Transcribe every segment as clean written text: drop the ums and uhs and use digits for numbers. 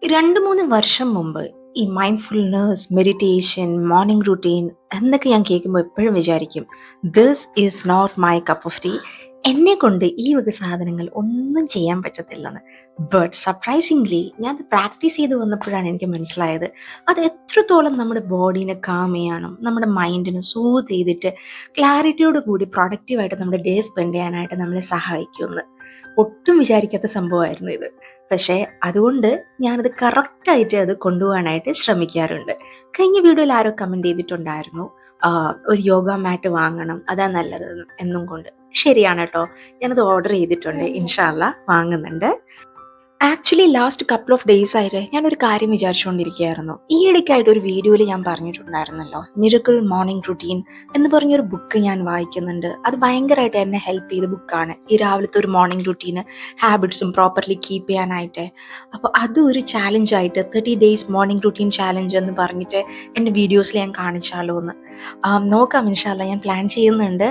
2-3 വർഷം മുമ്പ് ഈ മൈൻഡ്ഫുൾനെസ്, മെഡിറ്റേഷൻ, മോർണിംഗ് റൂട്ടീൻ എന്നൊക്കെ ഞാൻ കേൾക്കുമ്പോൾ എപ്പോഴും വിചാരിക്കും, this is not my cup of tea. എന്നെ കൊണ്ട് ഈ വക സാധനങ്ങൾ ഒന്നും ചെയ്യാൻ പറ്റത്തില്ലെന്ന്. ബട്ട് സർപ്രൈസിംഗ്ലി ഞാൻ അത് പ്രാക്ടീസ് ചെയ്ത് വന്നപ്പോഴാണ് എനിക്ക് മനസ്സിലായത് അത് എത്രത്തോളം നമ്മുടെ ബോഡീനെ കാം ചെയ്യാനും നമ്മുടെ മൈൻഡിനെ സൂത്ത് ചെയ്തിട്ട് ക്ലാരിറ്റിയോട് കൂടി പ്രൊഡക്റ്റീവായിട്ട് നമ്മുടെ ഡേ സ്പെൻഡ് ചെയ്യാനായിട്ട് നമ്മളെ സഹായിക്കുമെന്ന്. ഒട്ടും വിചാരിക്കാത്ത സംഭവമായിരുന്നു ഇത്. പക്ഷേ അതുകൊണ്ട് ഞാനത് കറക്റ്റായിട്ട് അത് കൊണ്ടുപോകാനായിട്ട് ശ്രമിക്കാറുണ്ട്. കഴിഞ്ഞ വീഡിയോയിൽ ആരോ കമൻറ്റ് ചെയ്തിട്ടുണ്ടായിരുന്നു, ഒരു യോഗ മാറ്റ് വാങ്ങണം, അതാ നല്ലത് എന്നും കൊണ്ട്. ശരിയാണ് കേട്ടോ, ഞാനത് ഓർഡർ ചെയ്തിട്ടുണ്ട്, ഇൻഷാ അള്ളാ വാങ്ങുന്നുണ്ട്. Actually last couple of days ആയിട്ട് ഞാനൊരു കാര്യം വിചാരിച്ചുകൊണ്ടിരിക്കുകയായിരുന്നു. ഈ ഇടയ്ക്കായിട്ട് ഒരു വീഡിയോയിൽ ഞാൻ പറഞ്ഞിട്ടുണ്ടായിരുന്നല്ലോ, മിറക്കിൾ മോർണിംഗ് റുട്ടീൻ എന്ന് പറഞ്ഞൊരു ബുക്ക് ഞാൻ വായിക്കുന്നുണ്ട്. അത് ഭയങ്കരമായിട്ട് എന്നെ ഹെൽപ്പ് ചെയ്ത ബുക്കാണ്, ഈ രാവിലത്തെ ഒരു മോർണിംഗ് റുട്ടീന് ഹാബിറ്റ്സും പ്രോപ്പർലി കീപ്പ് ചെയ്യാനായിട്ട്. അപ്പോൾ അതും ഒരു ചാലഞ്ചായിട്ട് 30 ഡേയ്സ് മോർണിംഗ് റുട്ടീൻ ചാലഞ്ച് എന്ന് പറഞ്ഞിട്ട് എൻ്റെ വീഡിയോസിൽ ഞാൻ കാണിച്ചാലോ എന്ന് നോക്കാം. ഇൻഷാല്ല ഞാൻ പ്ലാൻ ചെയ്യുന്നുണ്ട്.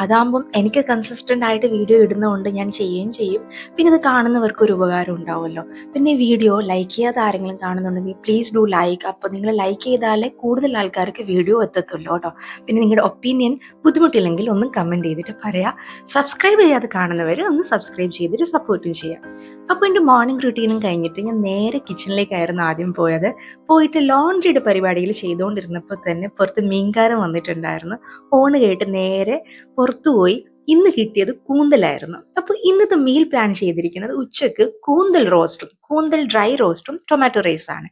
അതാകുമ്പം എനിക്ക് കൺസിസ്റ്റൻ്റ് ആയിട്ട് വീഡിയോ ഇടുന്നതുകൊണ്ട് ഞാൻ ചെയ്യുകയും ചെയ്യും. പിന്നെ ഇത് കാണുന്നവർക്ക് ഒരു ഉപകാരം ഉണ്ടാവുമല്ലോ. പിന്നെ ഈ വീഡിയോ ലൈക്ക് ചെയ്യാത്ത ആരെങ്കിലും കാണുന്നുണ്ടെങ്കിൽ പ്ലീസ് ഡു ലൈക്ക്. അപ്പോൾ നിങ്ങൾ ലൈക്ക് ചെയ്താലേ കൂടുതൽ ആൾക്കാർക്ക് വീഡിയോ എത്തത്തുള്ളൂ കേട്ടോ. പിന്നെ നിങ്ങളുടെ ഒപ്പീനിയൻ ബുദ്ധിമുട്ടില്ലെങ്കിൽ ഒന്ന് കമൻറ്റ് ചെയ്തിട്ട് പറയാം. സബ്സ്ക്രൈബ് ചെയ്യാതെ കാണുന്നവർ ഒന്ന് സബ്സ്ക്രൈബ് ചെയ്തിട്ട് സപ്പോർട്ടും ചെയ്യാം. അപ്പോൾ എൻ്റെ മോർണിംഗ് റുട്ടീനും കഴിഞ്ഞിട്ട് ഞാൻ നേരെ കിച്ചണിലേക്കായിരുന്നു ആദ്യം പോയിട്ട് ലോണ്ട്രിയുടെ പരിപാടികൾ ചെയ്തുകൊണ്ടിരുന്നപ്പോൾ തന്നെ പുറത്ത് മീൻകാരൻ വന്നിട്ടുണ്ടായിരുന്നു. ഫോണ് കേട്ട് നേരെ പുറത്തു പോയി. ഇന്ന് കിട്ടിയത് കൂന്തലായിരുന്നു. അപ്പോൾ ഇന്നത്തെ മീൽ പ്ലാൻ ചെയ്തിരിക്കുന്നത് ഉച്ചക്ക് കൂന്തൽ ഡ്രൈ റോസ്റ്റും ടൊമാറ്റോ റൈസാണ്.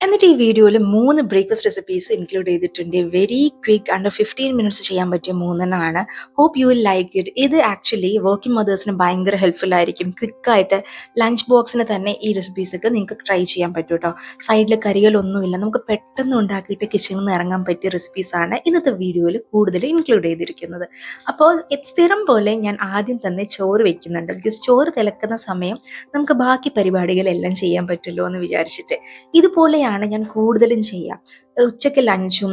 എന്നിട്ട് ഈ വീഡിയോയിൽ 3 ബ്രേക്ക്ഫാസ്റ്റ് റെസിപ്പീസ് ഇൻക്ലൂഡ് ചെയ്തിട്ടുണ്ട്. വെരി ക്വിക്ക്, അണ്ടർ 15 മിനിറ്റ്സ് ചെയ്യാൻ പറ്റിയ 3 hope you will like it. ഇത് ആക്ച്വലി വർക്കിംഗ് മദേഴ്സിന് ഭയങ്കര ഹെൽപ്ഫുൾ ആയിരിക്കും. ക്വിക്കായിട്ട് ലഞ്ച് ബോക്സിന് തന്നെ ഈ റെസിപ്പീസൊക്കെ നിങ്ങൾക്ക് ട്രൈ ചെയ്യാൻ പറ്റും കേട്ടോ. സൈഡിൽ കറികളൊന്നുമില്ല, നമുക്ക് പെട്ടെന്ന് ഉണ്ടാക്കിയിട്ട് കിച്ചണിൽ നിന്ന് ഇറങ്ങാൻ പറ്റിയ റെസിപ്പീസാണ് ഇന്നത്തെ വീഡിയോയിൽ കൂടുതൽ ഇൻക്ലൂഡ് ചെയ്തിരിക്കുന്നത്. അപ്പോൾ സ്ഥിരം പോലെ ഞാൻ ആദ്യം തന്നെ ചോറ് വെക്കുന്നുണ്ട്. ബിക്കോസ് ചോറ് തിളക്കുന്ന സമയം നമുക്ക് ബാക്കി പരിപാടികളെല്ലാം ചെയ്യാൻ പറ്റുമല്ലോ എന്ന് വിചാരിച്ചിട്ട്. ഇതുപോലെയാണ് ഞാൻ കൂടുതലും ചെയ്യുക. ഉച്ചയ്ക്ക് ലഞ്ചും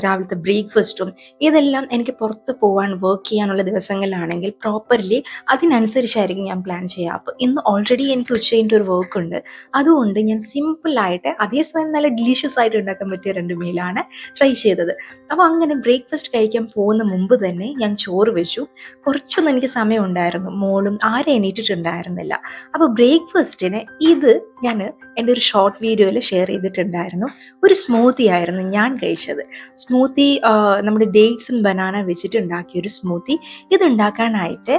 രാവിലത്തെ ബ്രേക്ക്ഫാസ്റ്റും ഇതെല്ലാം എനിക്ക് പുറത്ത് പോകാൻ വർക്ക് ചെയ്യാനുള്ള ദിവസങ്ങളിലാണെങ്കിൽ പ്രോപ്പർലി അതിനനുസരിച്ചായിരിക്കും ഞാൻ പ്ലാൻ ചെയ്യുക. അപ്പോൾ ഇന്ന് ഓൾറെഡി എനിക്ക് ഉച്ച കഴിഞ്ഞിട്ട് ഒരു വർക്ക് ഉണ്ട്. അതുകൊണ്ട് ഞാൻ സിമ്പിളായിട്ട് അതേസമയം നല്ല ഡിലീഷ്യസ് ആയിട്ട് ഉണ്ടാക്കാൻ പറ്റിയ 2 മീലാണ് ട്രൈ ചെയ്തത്. അപ്പോൾ അങ്ങനെ ബ്രേക്ക്ഫാസ്റ്റ് കഴിക്കാൻ പോകുന്ന മുമ്പ് തന്നെ ഞാൻ ചോറ് വെച്ചു. കുറച്ചൊന്നും എനിക്ക് സമയം ഉണ്ടായിരുന്നു, മോളും ആരും എണീറ്റിട്ടുണ്ടായിരുന്നില്ല. അപ്പോൾ ബ്രേക്ക്ഫാസ്റ്റിന് ഇത് ഞാൻ എൻ്റെ ഒരു ഷോർട്ട് വീഡിയോയിൽ ഷെയർ ചെയ്തിട്ടുണ്ടായിരുന്നു. ഒരു സ്മൂത്തി ആയിരുന്നു ഞാൻ കഴിച്ചത്. സ്മൂത്തി നമ്മുടെ ഡേറ്റ്സും ബനാന വെച്ചിട്ട് ഉണ്ടാക്കിയൊരു സ്മൂത്തി. ഇതുണ്ടാക്കാനായിട്ട്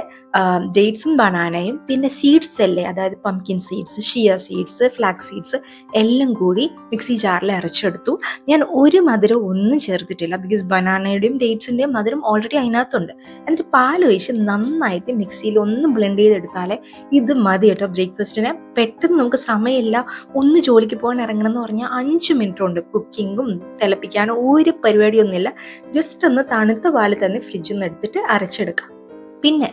ഡേറ്റ്സും ബനാനയും പിന്നെ സീഡ്സ് അല്ലേ, അതായത് pumpkin seeds, chia seeds, flax seeds എല്ലാം കൂടി മിക്സി ജാറിൽ അരച്ചെടുത്തു. ഞാൻ ഒരു മധുരം ഒന്നും ചേർത്തിട്ടില്ല, ബിക്കോസ് ബനാനയുടെയും ഡേറ്റ്സിൻ്റെയും മധുരം ഓൾറെഡി അതിനകത്തുണ്ട്. എന്നിട്ട് പാലൊഴിച്ച് നന്നായിട്ട് മിക്സിയിൽ ഒന്ന് ബ്ലെൻഡ് ചെയ്തെടുത്താലേ ഇത് മതി കേട്ടോ ബ്രേക്ക്ഫാസ്റ്റിന്. പെട്ടെന്ന് നമുക്ക് സമയമില്ല, ഒന്ന് ജോലിക്ക് പോകാൻ ഇറങ്ങണം എന്ന് പറഞ്ഞാൽ 5 മിനിറ്റ് കൊണ്ട് കുക്കിങ്ങും തിളപ്പിക്കാനോ ഒരു പരിപാടിയൊന്നുമില്ല. ജസ്റ്റ് ഒന്ന് തണുത്ത പാല് തന്നെ ഫ്രിഡ്ജിൽ നിന്ന് എടുത്തിട്ട് അരച്ചെടുക്കാം. പിന്നെ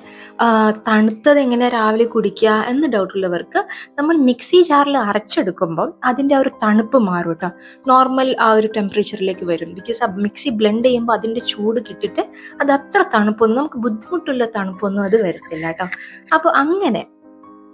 തണുത്തത് എങ്ങനെ രാവിലെ കുടിക്കുക എന്ന് ഡൗട്ടുള്ളവർക്ക് നമ്മൾ മിക്സി ജാറിൽ അരച്ചെടുക്കുമ്പോൾ അതിൻ്റെ ആ ഒരു തണുപ്പ് മാറും കേട്ടോ. നോർമൽ ആ ഒരു ടെമ്പറേച്ചറിലേക്ക് വരും. ബിക്കോസ് ആ മിക്സി ബ്ലെൻഡ് ചെയ്യുമ്പോൾ അതിൻ്റെ ചൂട് കിട്ടിയിട്ട് അത് അത്ര തണുപ്പൊന്നും നമുക്ക് ബുദ്ധിമുട്ടുള്ള തണുപ്പൊന്നും അത് വരത്തില്ല കേട്ടോ. അപ്പോൾ അങ്ങനെ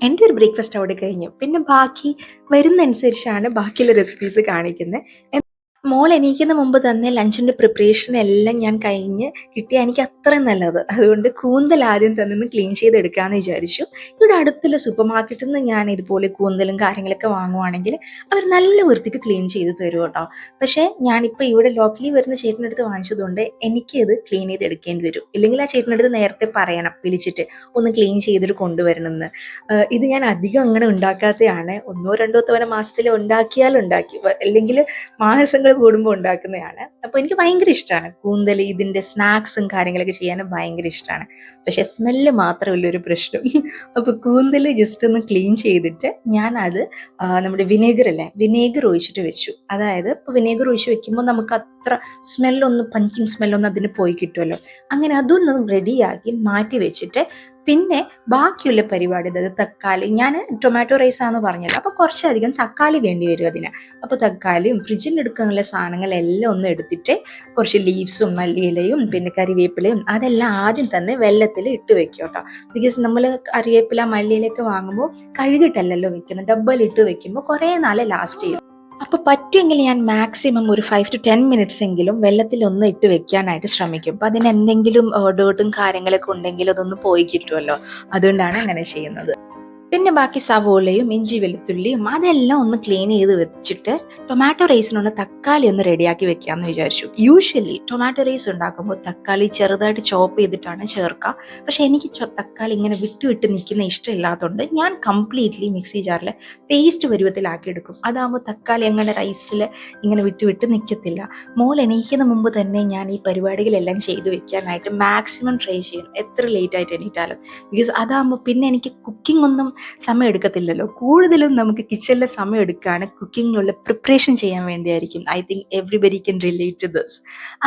എൻ്റെ ഒരു ബ്രേക്ക്ഫാസ്റ്റ് അവിടെ കഴിഞ്ഞു. പിന്നെ ബാക്കി വരുന്നതനുസരിച്ചാണ് ബാക്കിയുള്ള റെസിപ്പീസ് കാണിക്കുന്നത്. മോൾ എണീക്കുന്ന മുമ്പ് തന്നെ ലഞ്ചിൻ്റെ പ്രിപ്പറേഷൻ എല്ലാം ഞാൻ കഴിഞ്ഞ് കിട്ടിയാൽ എനിക്ക് അത്രയും നല്ലത്. അതുകൊണ്ട് കൂന്തൽ ആദ്യം തന്നെ ഒന്ന് ക്ലീൻ ചെയ്തെടുക്കാമെന്ന് വിചാരിച്ചു. ഇവിടെ അടുത്തുള്ള സൂപ്പർ മാർക്കറ്റിൽ നിന്ന് ഞാൻ ഇതുപോലെ കൂന്തലും കാര്യങ്ങളൊക്കെ വാങ്ങുവാണെങ്കിൽ അവർ നല്ല വൃത്തിക്ക് ക്ലീൻ ചെയ്ത് തരും കേട്ടോ. പക്ഷേ ഞാനിപ്പോൾ ഇവിടെ ലോക്കലി വരുന്ന ചേട്ടൻ്റെ അടുത്ത് വാങ്ങിച്ചതുകൊണ്ട് എനിക്കത് ക്ലീൻ ചെയ്തെടുക്കേണ്ടി വരും. ഇല്ലെങ്കിൽ ആ ചേട്ടൻ്റെ അടുത്ത് നേരത്തെ പറയണം, വിളിച്ചിട്ട് ഒന്ന് ക്ലീൻ ചെയ്തിട്ട് കൊണ്ടുവരണമെന്ന്. ഇത് ഞാൻ അധികം അങ്ങനെ ഉണ്ടാക്കാത്തതാണ്. 1-2 തവണ മാസത്തിൽ ഉണ്ടാക്കി, അല്ലെങ്കിൽ മാസങ്ങൾ കൂടുമ്പോൾ ഉണ്ടാക്കുന്നതാണ്. അപ്പോൾ എനിക്ക് ഭയങ്കര ഇഷ്ടമാണ് കൂന്തൽ. ഇതിൻ്റെ സ്നാക്സും കാര്യങ്ങളൊക്കെ ചെയ്യാനും ഭയങ്കര ഇഷ്ടമാണ്. പക്ഷേ സ്മെല്ല് മാത്രമല്ല ഒരു പ്രശ്നം. അപ്പോൾ കൂന്തൽ ജസ്റ്റ് ഒന്ന് ക്ലീൻ ചെയ്തിട്ട് ഞാനത് നമ്മുടെ വിനേഗർ ഒഴിച്ചിട്ട് വെച്ചു. അതായത് ഇപ്പോൾ വിനേഗർ ഒഴിച്ച് വെക്കുമ്പോൾ നമുക്ക് അത്ര പഞ്ചിങ് സ്മെല്ലൊന്നും അതിന് പോയി കിട്ടുമല്ലോ. അങ്ങനെ അതൊന്നും റെഡിയാക്കി മാറ്റി വെച്ചിട്ട് പിന്നെ ബാക്കിയുള്ള പരിപാടി, അതായത് തക്കാളി, ഞാൻ ടൊമാറ്റോ റൈസാന്ന് പറഞ്ഞല്ലോ, അപ്പോൾ കുറച്ചധികം തക്കാളി വേണ്ടി വരും അതിന്. അപ്പോൾ തക്കാളിയും ഫ്രിഡ്ജിൽ എടുക്കാനുള്ള സാധനങ്ങളെല്ലാം ഒന്ന് എടുത്തിട്ട് കുറച്ച് ലീവ്സും മല്ലിയിലയും പിന്നെ കരിവേപ്പിലയും അതെല്ലാം ആദ്യം തന്നെ വെള്ളത്തിൽ ഇട്ട് വെക്കും കേട്ടോ. ബിക്കോസ് നമ്മൾ കറിവേപ്പില മല്ലിയിലൊക്കെ വാങ്ങുമ്പോൾ കഴുകിട്ടല്ലല്ലോ വെക്കുന്നത്, ഡബ്ബയിലിട്ട് വെക്കുമ്പോൾ കുറേ നാൾ ലാസ്റ്റ് ചെയ്യും. അപ്പോൾ പറ്റുമെങ്കിൽ ഞാൻ മാക്സിമം ഒരു 5 to 10 minutes എങ്കിലും വെള്ളത്തിൽ ഒന്ന് ഇട്ട് വെക്കാനായിട്ട് ശ്രമിക്കും. അപ്പോൾ അതിന് എന്തെങ്കിലും ഡേർട്ടും കാര്യങ്ങളൊക്കെ ഉണ്ടെങ്കിൽ അതൊന്ന് പോയി കിട്ടുമല്ലോ, അതുകൊണ്ടാണ് അങ്ങനെ ചെയ്യുന്നത്. പിന്നെ ബാക്കി സവോളയും ഇഞ്ചി വെളുത്തുള്ളിയും അതെല്ലാം ഒന്ന് ക്ലീൻ ചെയ്ത് വെച്ചിട്ട് ടൊമാറ്റോ റൈസിനുള്ള തക്കാളി ഒന്ന് റെഡിയാക്കി വെക്കാമെന്ന് വിചാരിച്ചു. യൂഷ്വലി ടൊമാറ്റോ റൈസ് ഉണ്ടാക്കുമ്പോൾ തക്കാളി ചെറുതായിട്ട് ചോപ്പ് ചെയ്തിട്ടാണ് ചേർക്കുക. പക്ഷെ എനിക്ക് തക്കാളി ഇങ്ങനെ വിട്ട് വിട്ട് നിൽക്കുന്ന ഇഷ്ടമില്ലാത്തതുകൊണ്ട് ഞാൻ കംപ്ലീറ്റ്ലി മിക്സി ജാറിൽ പേസ്റ്റ് പരുവത്തിലാക്കി എടുക്കും. അതാകുമ്പോൾ തക്കാളി അങ്ങനെ റൈസിൽ ഇങ്ങനെ വിട്ട് വിട്ട് നിൽക്കത്തില്ല. മോൾ എണീക്കുന്ന മുമ്പ് തന്നെ ഞാൻ ഈ പരിപാടികളെല്ലാം ചെയ്ത് വെക്കാനായിട്ട് മാക്സിമം ട്രൈ ചെയ്യും, എത്ര ലേറ്റ് ആയിട്ട് എണീറ്റാലും. ബിക്കോസ് അതാകുമ്പോൾ പിന്നെ എനിക്ക് കുക്കിംഗ് ഒന്നും സമയം എടുക്കത്തില്ലല്ലോ. കൂടുതലും നമുക്ക് കിച്ചണിലെ സമയം എടുക്കുകയാണ് കുക്കിങ്ങിനുള്ള പ്രിപ്പറേഷൻ ചെയ്യാൻ വേണ്ടിയായിരിക്കും. I think everybody can relate to this.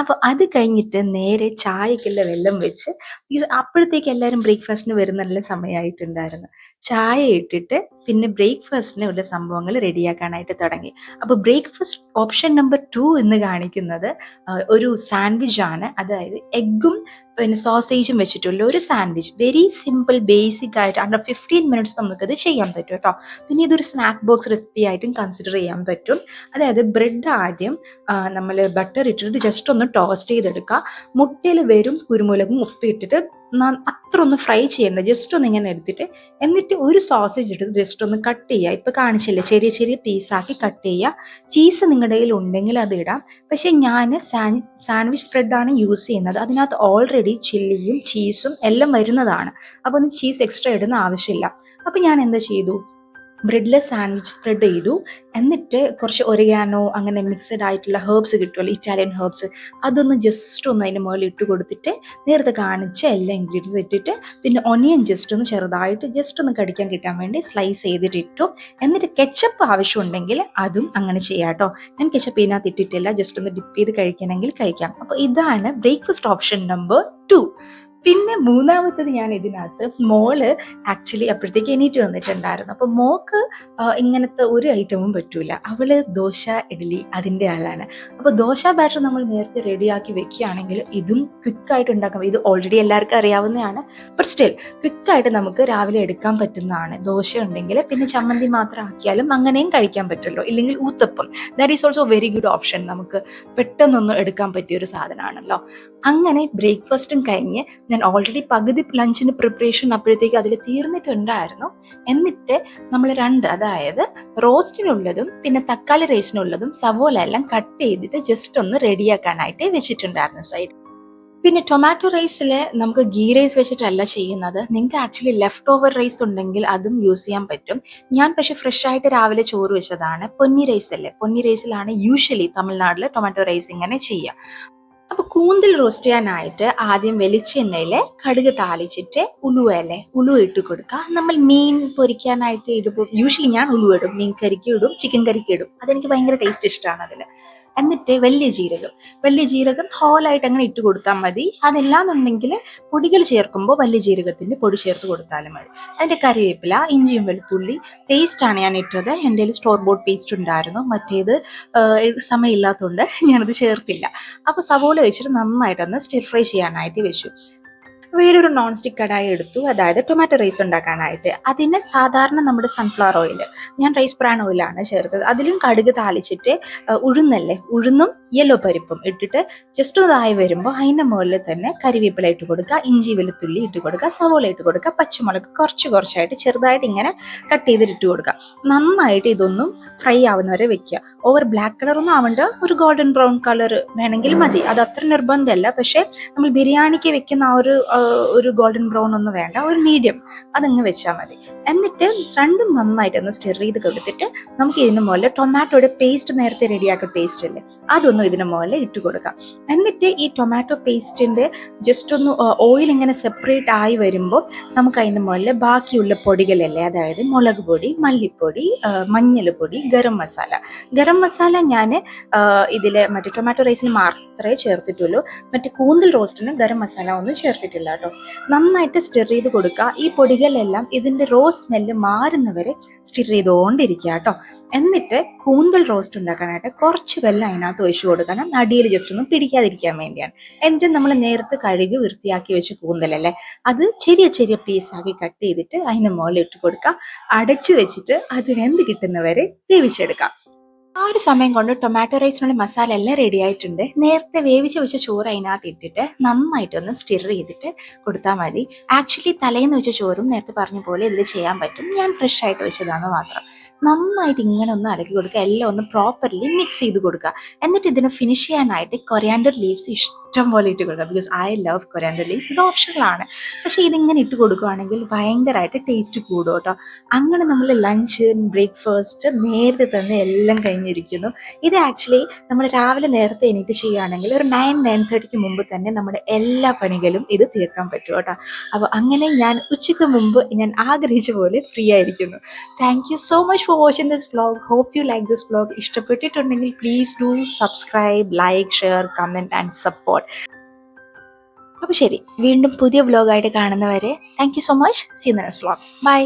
അപ്പോൾ അത് കഴിഞ്ഞിട്ട് നേരെ ചായക്കുള്ള വെള്ളം വെച്ച്, അപ്പോഴത്തേക്ക് എല്ലാവരും ബ്രേക്ക്ഫാസ്റ്റിന് വരുന്ന നല്ല സമയമായിട്ടുണ്ടായിരുന്നു. ചായ ഇട്ടിട്ട് പിന്നെ ബ്രേക്ക്ഫാസ്റ്റിന് ഉള്ള സംഭവങ്ങൾ റെഡിയാക്കാനായിട്ട് തുടങ്ങി. അപ്പോൾ ബ്രേക്ക്ഫാസ്റ്റ് ഓപ്ഷൻ നമ്പർ 2 എന്ന് കാണിക്കുന്നത് ഒരു സാൻഡ്വിച്ച് ആണ്. അതായത് എഗ്ഗും പിന്നെ സോസേജും വെച്ചിട്ടുള്ള ഒരു സാൻഡ്വിച്ച്. വെരി സിമ്പിൾ, ബേസിക് ആയിട്ട് അണ്ടർ 15 minutes നമുക്കത് ചെയ്യാൻ പറ്റും കേട്ടോ. പിന്നെ ഇതൊരു സ്നാക്ക് ബോക്സ് റെസിപ്പി ആയിട്ടും കൺസിഡർ ചെയ്യാൻ പറ്റും. അതായത് ബ്രെഡ് ആദ്യം നമ്മൾ ബട്ടർ ഇട്ടിട്ട് ജസ്റ്റ് ഒന്ന് ടോസ്റ്റ് ചെയ്തെടുക്കുക. മുട്ടയിൽ വെറും കുരുമുളകും ഉപ്പിട്ടിട്ട് അത്ര ഒന്ന് ഫ്രൈ ചെയ്യേണ്ട, ജസ്റ്റ് ഒന്ന് ഇങ്ങനെ എടുത്തിട്ട് എന്നിട്ട് ഒരു സോസേജ് എടുത്ത് ജസ്റ്റ് ഒന്ന് കട്ട് ചെയ്യുക. ഇപ്പം കാണിച്ചില്ലേ, ചെറിയ ചെറിയ പീസാക്കി കട്ട് ചെയ്യുക. ചീസ് നിങ്ങളുടെ കയ്യിൽ ഉണ്ടെങ്കിൽ അത് ഇടാം. പക്ഷെ ഞാൻ സാൻഡ്വിച്ച് സ്പ്രെഡാണ് യൂസ് ചെയ്യുന്നത്. അതിനകത്ത് ഓൾറെഡി ചില്ലിയും ചീസും എല്ലാം വരുന്നതാണ്. അപ്പോൾ ഒന്ന് ചീസ് എക്സ്ട്രാ ഇടുന്ന ആവശ്യമില്ല. അപ്പോൾ ഞാൻ എന്താ ചെയ്തു, ബ്രെഡിൽ സാൻഡ്വിച്ച് സ്പ്രെഡ് ചെയ്തു. എന്നിട്ട് കുറച്ച് ഒറിഗാനോ അങ്ങനെ മിക്സഡ് ആയിട്ടുള്ള ഹെർബ്സ് കിട്ടുമല്ലോ, ഇറ്റാലിയൻ ഹെർബ്സ്, അതൊന്ന് ജസ്റ്റ് ഒന്ന് അതിൻ്റെ മുകളിൽ ഇട്ട് കൊടുത്തിട്ട് നേരത്തെ കാണിച്ച എല്ലാ ഇൻഗ്രീഡിയൻസ് ഇട്ടിട്ട് പിന്നെ ഒനിയൻ ജസ്റ്റ് ഒന്ന് ചെറുതായിട്ട് ജസ്റ്റ് ഒന്ന് കടിക്കാൻ കിട്ടാൻ വേണ്ടി സ്ലൈസ് ചെയ്തിട്ട് ഇട്ടു. എന്നിട്ട് കെച്ചപ്പ് ആവശ്യമുണ്ടെങ്കിൽ അതും അങ്ങനെ ചെയ്യാം കേട്ടോ. ഞാൻ കെച്ചപ്പ് ഇതിനകത്ത് ഇട്ടിട്ടില്ല, ജസ്റ്റ് ഒന്ന് ഡിപ്പ് ചെയ്ത് കഴിക്കണമെങ്കിൽ കഴിക്കാം. അപ്പോൾ ഇതാണ് ബ്രേക്ക്ഫാസ്റ്റ് ഓപ്ഷൻ നമ്പർ 2. പിന്നെ മൂന്നാമത്തത് ഞാൻ ഇതിനകത്ത്, മോള് ആക്ച്വലി അപ്പോഴത്തേക്ക് എണീറ്റ് വന്നിട്ടുണ്ടായിരുന്നു. അപ്പോൾ മോക്ക് ഇങ്ങനത്തെ ഒരു ഐറ്റമും പറ്റൂല. അവള് ദോശ ഇഡ്ഡലി അതിൻ്റെ ആളാണ്. അപ്പോൾ ദോശ ബാറ്റർ നമ്മൾ നേരത്തെ റെഡിയാക്കി വെക്കുകയാണെങ്കിൽ ഇതും ക്വിക്കായിട്ട് ഉണ്ടാക്കാം. ഇത് ഓൾറെഡി എല്ലാവർക്കും അറിയാവുന്നതാണ്, ബട്ട് സ്റ്റിൽ ക്വിക്കായിട്ട് നമുക്ക് രാവിലെ എടുക്കാൻ പറ്റുന്നതാണ്. ദോശ ഉണ്ടെങ്കിൽ പിന്നെ ചമ്മന്തി മാത്രം ആക്കിയാലും അങ്ങനെയും കഴിക്കാൻ പറ്റുമല്ലോ. ഇല്ലെങ്കിൽ uttapam, that is also very good option. നമുക്ക് പെട്ടെന്നൊന്നും എടുക്കാൻ പറ്റിയൊരു സാധനമാണല്ലോ. അങ്ങനെ ബ്രേക്ക്ഫാസ്റ്റും കഴിഞ്ഞ് ഞാൻ ഓൾറെഡി പകുതി ലഞ്ചിന് പ്രിപ്പറേഷൻ അപ്പോഴത്തേക്ക് അതിൽ തീർന്നിട്ടുണ്ടായിരുന്നു. എന്നിട്ട് നമ്മൾ അതായത് റോസ്റ്റിനുള്ളതും പിന്നെ തക്കാളി റൈസിനുള്ളതും സവോള എല്ലാം കട്ട് ചെയ്തിട്ട് ജസ്റ്റ് ഒന്ന് റെഡിയാക്കാനായിട്ട് വെച്ചിട്ടുണ്ടായിരുന്നു സൈഡ്. പിന്നെ ടൊമാറ്റോ റൈസിൽ നമുക്ക് ഗീ റൈസ് വെച്ചിട്ടല്ല ചെയ്യുന്നത്. നിങ്ങൾക്ക് ആക്ച്വലി ലെഫ്റ്റ് ഓവർ റൈസ് ഉണ്ടെങ്കിൽ അതും യൂസ് ചെയ്യാൻ പറ്റും. ഞാൻ പക്ഷെ ഫ്രഷ് ആയിട്ട് രാവിലെ ചോറ് വെച്ചതാണ്. പൊന്നി റൈസ് അല്ലേ, പൊന്നി റൈസിലാണ് യൂഷ്വലി തമിഴ്നാട്ടിൽ ടൊമാറ്റോ റൈസ് ഇങ്ങനെ ചെയ്യുക. അപ്പോൾ കൂന്തൽ റോസ്റ്റ് ചെയ്യാനായിട്ട് ആദ്യം വെളിച്ചെണ്ണയിൽ കടുക് താളിച്ചിട്ട് ഉലുവ ഇട്ട് കൊടുക്കുക. നമ്മൾ മീൻ പൊരിക്കാനായിട്ട് ഇടുമ്പോൾ യൂഷ്വലി ഞാൻ ഉലുവ ഇടും, മീൻ കറിക്ക് ഇടും, ചിക്കൻ കറിക്ക് ഇടും. അതെനിക്ക് ഭയങ്കര ടേസ്റ്റ് ഇഷ്ടമാണ് അതിൽ. എന്നിട്ട് വലിയ ജീരകം ഹോളായിട്ട് അങ്ങനെ ഇട്ട് കൊടുത്താൽ മതി. അതല്ലാന്നുണ്ടെങ്കിൽ പൊടികൾ ചേർക്കുമ്പോൾ വലിയ ജീരകത്തിൻ്റെ പൊടി ചേർത്ത് കൊടുത്താലും മതി. അതിൻ്റെ കറിവേപ്പില, ഇഞ്ചിയും വെളുത്തുള്ളി പേസ്റ്റാണ് ഞാൻ ഇട്ടത്. എൻ്റെ കയ്യിൽ സ്റ്റോർ ബോട്ട് പേസ്റ്റ് ഉണ്ടായിരുന്നു, മറ്റേത് സമയമില്ലാത്തതുകൊണ്ട് ഞാനത് ചേർത്തില്ല. അപ്പോൾ സവോള വെച്ചിട്ട് നന്നായിട്ടൊന്ന് സ്റ്റിർ ഫ്രൈ ചെയ്യാനായിട്ട് വെച്ചു. വേറൊരു നോൺ സ്റ്റിക്ക് കടായി എടുത്തു, അതായത് ടൊമാറ്റോ റൈസ് ഉണ്ടാക്കാനായിട്ട്. അതിന് സാധാരണ നമ്മുടെ സൺഫ്ലവർ ഓയിൽ, ഞാൻ റൈസ് ബ്രാൻ ഓയിലാണ് ചേർത്തത്. അതിലും കടുക് താളിച്ചിട്ട് ഉഴുന്നും യെല്ലോ പരിപ്പും ഇട്ടിട്ട് ജസ്റ്റ് ഒന്നായി വരുമ്പോൾ അതിൻ്റെ മുകളിൽ തന്നെ കരിവേപ്പില ഇട്ട് കൊടുക്കുക, ഇഞ്ചി വെളുത്തുള്ളി ഇട്ട് കൊടുക്കുക, സവോള ഇട്ട് കൊടുക്കുക, പച്ചമുളക് കുറച്ചായിട്ട് ചെറുതായിട്ട് ഇങ്ങനെ കട്ട് ചെയ്തിട്ട് ഇട്ട് കൊടുക്കുക. നന്നായിട്ട് ഇതൊന്നും ഫ്രൈ ആവുന്നവരെ വെക്കുക. ഓവർ ബ്ലാക്ക് കളറൊന്നും ആവേണ്ട, ഒരു ഗോൾഡൻ ബ്രൗൺ കളർ വേണമെങ്കിൽ മതി. അത് അത്ര നിർബന്ധമല്ല. പക്ഷേ നമ്മൾ ബിരിയാണിക്ക് വെക്കുന്ന ഒരു ഗോൾഡൻ ബ്രൗൺ ഒന്നും വേണ്ട, ഒരു മീഡിയം അതങ്ങ് വെച്ചാൽ മതി. എന്നിട്ട് രണ്ടും നന്നായിട്ടൊന്ന് സ്റ്റിർ ചെയ്ത് കൊടുത്തിട്ട് നമുക്ക് ഇതിന് മുകളിൽ ടൊമാറ്റോയുടെ പേസ്റ്റ്, നേരത്തെ റെഡിയാക്കിയ പേസ്റ്റ് അല്ലേ, അതൊന്നും ഇതിന് മുകളിൽ ഇട്ട് കൊടുക്കാം. എന്നിട്ട് ഈ ടൊമാറ്റോ പേസ്റ്റിൻ്റെ ജസ്റ്റ് ഒന്ന് ഓയിൽ ഇങ്ങനെ സെപ്പറേറ്റ് ആയി വരുമ്പോൾ നമുക്ക് അതിൻ്റെ മുകളിൽ ബാക്കിയുള്ള പൊടികളല്ലേ, അതായത് മുളക് പൊടി, മല്ലിപ്പൊടി, മഞ്ഞൾപ്പൊടി, ഗരം മസാല ഞാൻ ഇതിൽ മറ്റേ ടൊമാറ്റോ റൈസിന് മാത്രമേ ചേർത്തിട്ടുള്ളൂ. മറ്റേ കൂന്തൽ റോസ്റ്റിന് ഗരം മസാല ഒന്നും ചേർത്തിട്ടില്ല കേട്ടോ. നന്നായിട്ട് സ്റ്റിർ ചെയ്ത് കൊടുക്കുക. ഈ പൊടികളെല്ലാം ഇതിൻ്റെ സ്മെല്ല് മാറുന്നവരെ സ്റ്റിർ ചെയ്തുകൊണ്ടിരിക്കുക കേട്ടോ. എന്നിട്ട് കൂന്തൽ റോസ്റ്റ് ഉണ്ടാക്കാനായിട്ട് കുറച്ച് വെള്ളം അതിനകത്ത് ഒഴിച്ചു കൊടുക്കണം, അടിയിൽ ജസ്റ്റ് ഒന്നും പിടിക്കാതിരിക്കാൻ വേണ്ടിയാണ്. എന്നിട്ട് നമ്മൾ നേരത്തെ കഴുകി വൃത്തിയാക്കി വെച്ച് കൂന്തലല്ലേ, അത് ചെറിയ ചെറിയ പീസാക്കി കട്ട് ചെയ്തിട്ട് അതിന് മുകളിൽ ഇട്ട് കൊടുക്കുക. അടച്ചു വെച്ചിട്ട് അത് വെന്ത് കിട്ടുന്നവരെ വേവിച്ചെടുക്കാം. ആ ഒരു സമയം കൊണ്ട് ടൊമാറ്റോ റൈസിനുള്ള മസാല എല്ലാം റെഡി ആയിട്ടുണ്ട്. നേരത്തെ വേവിച്ച് വെച്ച ചോറ് അതിനകത്ത് ഇട്ടിട്ട് നന്നായിട്ടൊന്ന് സ്റ്റിർ ചെയ്തിട്ട് കൊടുത്താൽ മതി. ആക്ച്വലി തലേന്ന് വെച്ച ചോറും നേരത്തെ പറഞ്ഞ പോലെ ഇതിൽ ചെയ്യാൻ പറ്റും, ഞാൻ ഫ്രഷ് ആയിട്ട് വെച്ചതാണ് മാത്രം. നന്നായിട്ട് ഇങ്ങനെ ഒന്ന് ഇളക്കി കൊടുക്കുക, എല്ലാം ഒന്ന് പ്രോപ്പർലി മിക്സ് ചെയ്ത് കൊടുക്കുക. എന്നിട്ട് ഇതിന് ഫിനിഷ് ചെയ്യാനായിട്ട് കൊറിയാണ്ടർ ലീവ്സ് ഇഷ്ടം പോലെ ഇട്ട് കൊടുക്കുക. Because I love coriander leaves. ഇത് ഓപ്ഷണലാണ്, പക്ഷേ ഇതിങ്ങനെ ഇട്ട് കൊടുക്കുകയാണെങ്കിൽ ഭയങ്കരമായിട്ട് ടേസ്റ്റ് കൂടും കേട്ടോ. അങ്ങനെ നമ്മൾ ലഞ്ച് ബ്രേക്ക്ഫാസ്റ്റ് നേരത്തെ തന്നെ എല്ലാം കഴിഞ്ഞിരിക്കുന്നു. ഇത് ആക്ച്വലി നമ്മൾ രാവിലെ നേരത്തെ എണീറ്റ് ചെയ്യുകയാണെങ്കിൽ ഒരു 9-9:30 മുമ്പ് തന്നെ നമ്മുടെ എല്ലാ പണികളും ഇത് തീർക്കാൻ പറ്റും കേട്ടോ. അപ്പോൾ അങ്ങനെ ഞാൻ ഉച്ചയ്ക്ക് മുമ്പ് ഞാൻ ആഗ്രഹിച്ച പോലെ ഫ്രീ ആയിരിക്കുന്നു. Thank you so much for watching this vlog. Hope you like this vlog. ഇഷ്ടപ്പെട്ടിട്ടുണ്ടെങ്കിൽ please do subscribe, like, share, comment and support. അപ്പോൾ ശരി, വീണ്ടും പുതിയ വ്ലോഗായിട്ട് കാണുന്നവരെ thank you so much. See you in the next vlog. By.